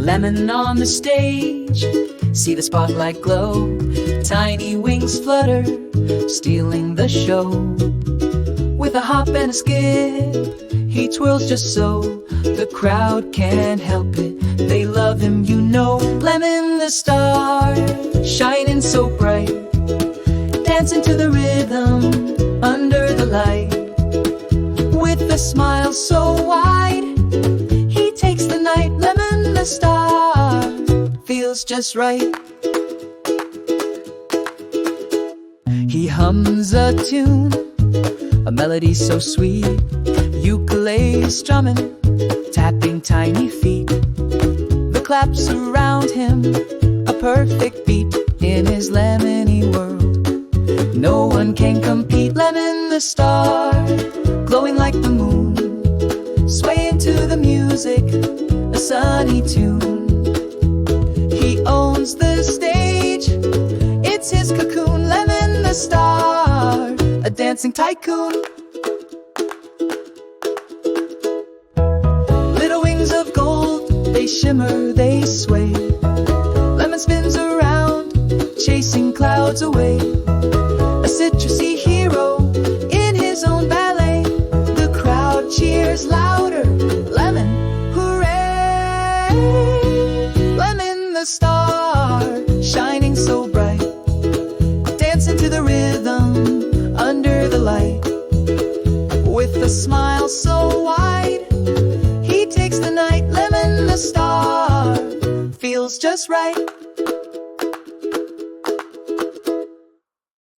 Lemon on the stage, see the spotlight glow. Tiny wings flutter, stealing the show. With a hop and a skip, he twirls just so. The crowd can't help it, they love him, you know. Lemon the star, shining so bright, dancing to the rhythm under the light. With a smile so wide, he takes the night. Lemon the star, feels just right. He hums a tune, a melody so sweet. Ukulele strumming, tapping tiny feet. The claps surround him, a perfect beat. In his lemony world, no one can compete. Lemon the star, glowing like the moon, swaying to the music, a sunny tune. He owns the stage, it's his cocoon. Lemon the star, a dancing tycoon. Little wings of gold, they shimmer, they sway. Lemon spins around, chasing clouds away. A citrusy hero in his own ballet. The crowd cheers louder, Lemon, hooray! Lemon the star, shining so bright, dancing to the rhythm under the light. With a smile so wide, he takes the night. Lemon the star, feels just right.